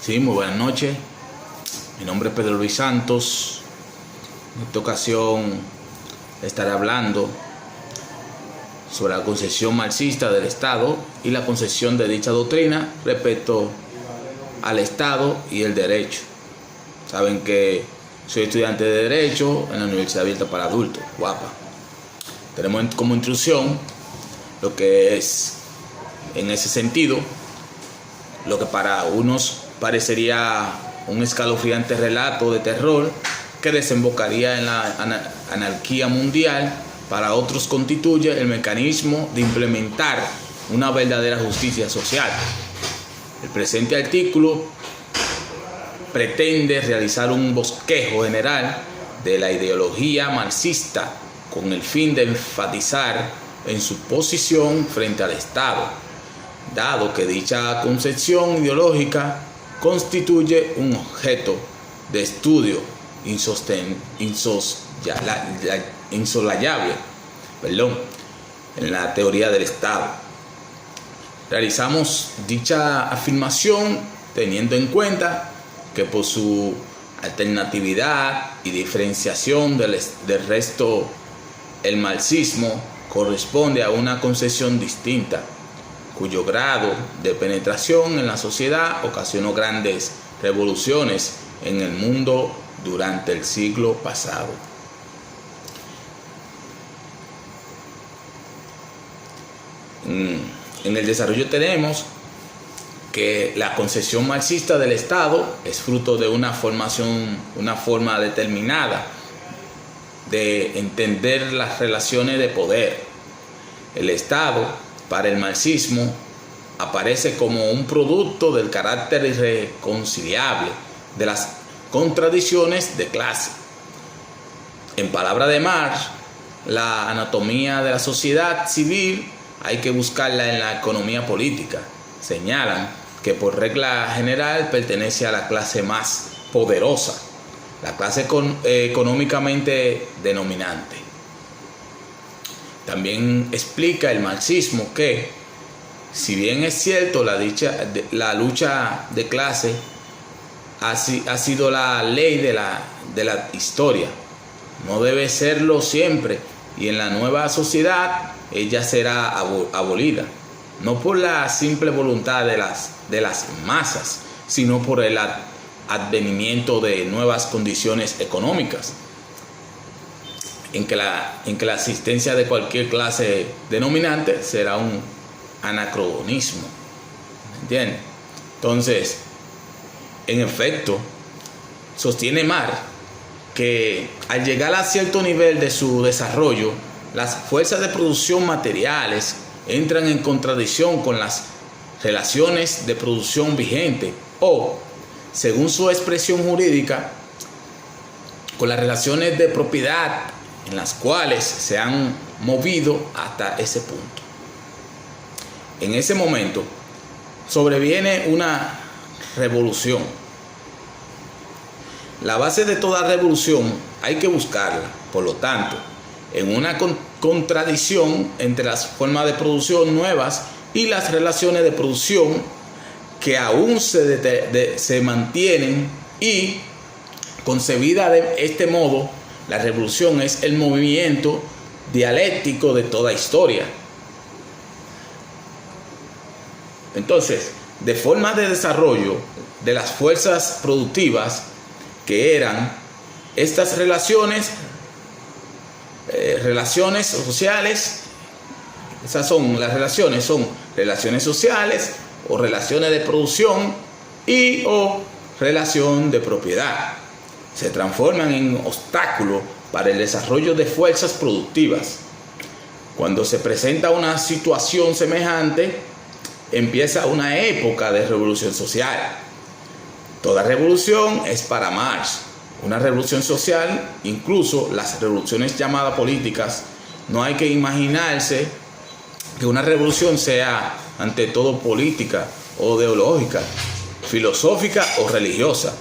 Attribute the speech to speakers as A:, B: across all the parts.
A: Sí, muy buenas noches. Mi nombre es Pedro Luis Santos. En esta ocasión estaré hablando sobre la concepción marxista del Estado y la concepción de dicha doctrina respecto al Estado y el derecho. Saben que soy estudiante de Derecho en la Universidad Abierta para Adultos, UAPA. Tenemos como instrucción lo que es, en ese sentido, lo que para unos parecería un escalofriante relato de terror que desembocaría en la anarquía mundial, para otros constituye el mecanismo de implementar una verdadera justicia social. El presente artículo pretende realizar un bosquejo general de la ideología marxista con el fin de enfatizar en su posición frente al Estado, dado que dicha concepción ideológica constituye un objeto de estudio insolayable en la teoría del Estado. Realizamos dicha afirmación teniendo en cuenta que por su alternatividad y diferenciación del resto, el marxismo corresponde a una concepción distinta, cuyo grado de penetración en la sociedad ocasionó grandes revoluciones en el mundo durante el siglo pasado. En el desarrollo tenemos que la concepción marxista del Estado es fruto de una forma determinada de entender las relaciones de poder. El Estado, para el marxismo, aparece como un producto del carácter irreconciliable de las contradicciones de clase. En palabras de Marx, la anatomía de la sociedad civil hay que buscarla en la economía política. Señalan que por regla general pertenece a la clase más poderosa, la clase económicamente dominante. También explica el marxismo que, si bien es cierto la lucha de clase ha sido la ley de la historia, no debe serlo siempre, y en la nueva sociedad ella será abolida, no por la simple voluntad de las masas, sino por el advenimiento de nuevas condiciones económicas, en que la existencia de cualquier clase denominante será un anacronismo. ¿Entienden? Entonces, en efecto, sostiene Marx que al llegar a cierto nivel de su desarrollo, las fuerzas de producción materiales entran en contradicción con las relaciones de producción vigentes o, según su expresión jurídica, con las relaciones de propiedad en las cuales se han movido hasta ese punto. En ese momento sobreviene una revolución. La base de toda revolución hay que buscarla, por lo tanto, en una contradicción entre las formas de producción nuevas y las relaciones de producción que aún se mantienen, y concebida de este modo, la revolución es el movimiento dialéctico de toda historia. Entonces, de forma de desarrollo de las fuerzas productivas, que eran estas relaciones sociales, esas son las relaciones, son relaciones sociales o relaciones de producción o relación de propiedad, se transforman en obstáculos para el desarrollo de fuerzas productivas. Cuando se presenta una situación semejante, empieza una época de revolución social. Toda revolución es para Marx una revolución social, incluso las revoluciones llamadas políticas. No hay que imaginarse que una revolución sea ante todo política o ideológica, filosófica o religiosa.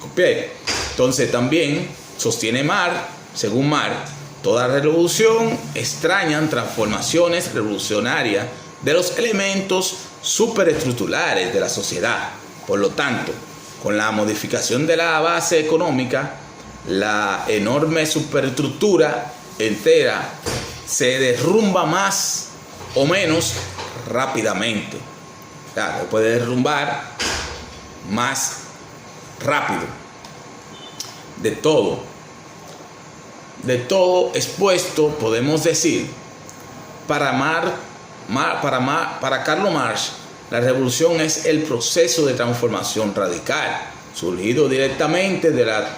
A: ¿Copié? Entonces también sostiene Marx, según Marx, toda revolución extrañan transformaciones revolucionarias de los elementos superestructurales de la sociedad. Por lo tanto, con la modificación de la base económica, la enorme superestructura entera se derrumba más o menos rápidamente. Claro, puede derrumbar más rápido. De todo expuesto, podemos decir, para Carlo Marx, la revolución es el proceso de transformación radical, surgido directamente de la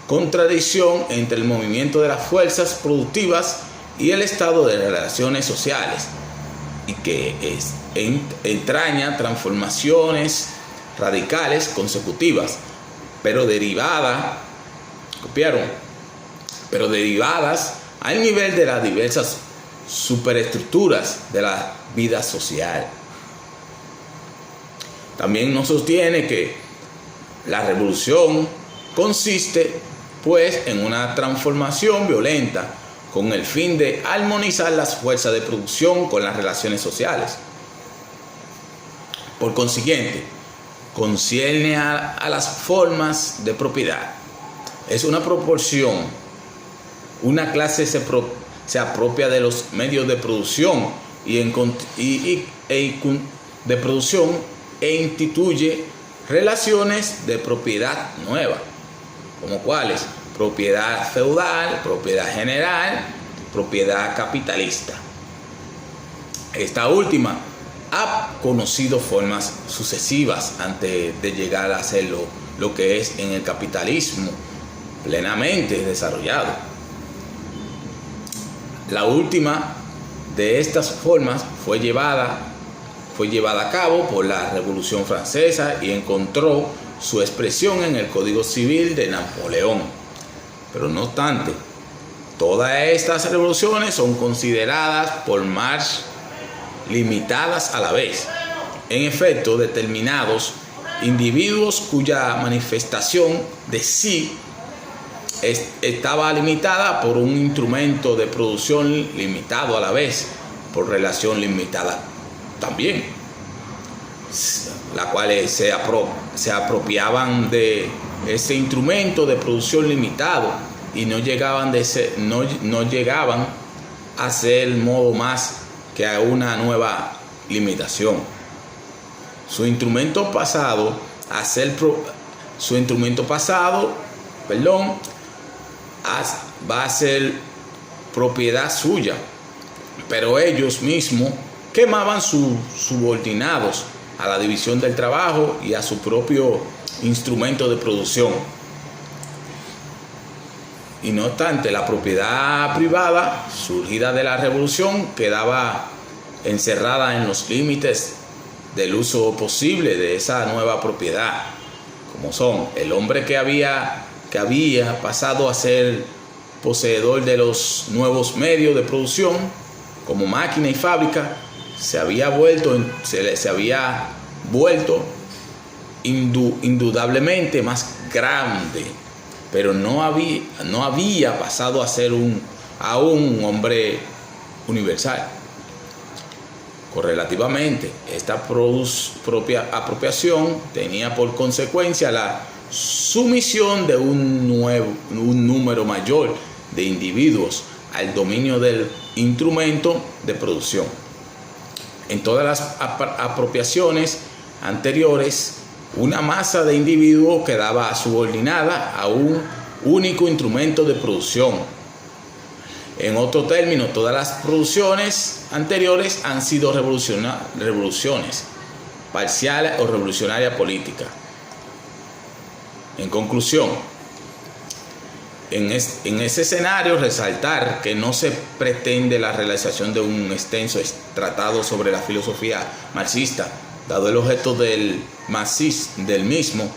A: contradicción entre el movimiento de las fuerzas productivas y el estado de relaciones sociales, y que entraña transformaciones radicales consecutivas, pero derivadas al nivel de las diversas superestructuras de la vida social. También nos sostiene que la revolución consiste, pues, en una transformación violenta con el fin de armonizar las fuerzas de producción con las relaciones sociales. Por consiguiente, concierne a las formas de propiedad. Es una proporción. Una clase se apropia de los medios de producción e instituye relaciones de propiedad nuevas, como cuáles: propiedad feudal, propiedad general, propiedad capitalista. Esta última ha conocido formas sucesivas antes de llegar a ser lo que es en el capitalismo plenamente desarrollado. La última de estas formas fue llevada a cabo por la Revolución Francesa y encontró su expresión en el Código Civil de Napoleón. Pero no obstante, todas estas revoluciones son consideradas por Marx limitadas a la vez. En efecto, determinados individuos cuya manifestación de sí estaba limitada por un instrumento de producción limitado a la vez, por relación limitada también, las cuales se apropiaban de ese instrumento de producción limitado y no llegaban a ser modo más que a una nueva limitación. Su instrumento pasado va a ser propiedad suya, pero ellos mismos quemaban sus subordinados a la división del trabajo y a su propio instrumento de producción. Y no obstante, la propiedad privada surgida de la revolución quedaba encerrada en los límites del uso posible de esa nueva propiedad, como son el hombre que había pasado a ser poseedor de los nuevos medios de producción, como máquina y fábrica, se había vuelto indudablemente más grande, pero no había pasado a ser un hombre universal. Correlativamente, esta propia apropiación tenía por consecuencia la sumisión de un número mayor de individuos al dominio del instrumento de producción. En todas las apropiaciones anteriores, una masa de individuos quedaba subordinada a un único instrumento de producción. En otro término, todas las producciones anteriores han sido revoluciones parciales o revolucionarias políticas. En conclusión, en ese escenario, resaltar que no se pretende la realización de un extenso tratado sobre la filosofía marxista, dado el objeto del mismo.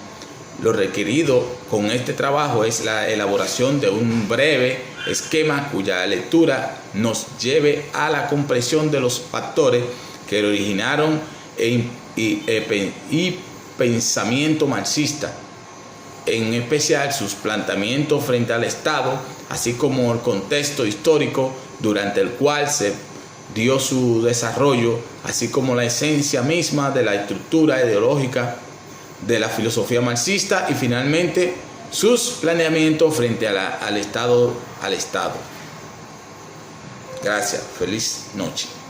A: Lo requerido con este trabajo es la elaboración de un breve esquema cuya lectura nos lleve a la comprensión de los factores que originaron y pensamiento marxista, en especial sus planteamientos frente al Estado, así como el contexto histórico durante el cual se dio su desarrollo, así como la esencia misma de la estructura ideológica de la filosofía marxista y finalmente sus planeamientos frente al Estado. Gracias, feliz noche.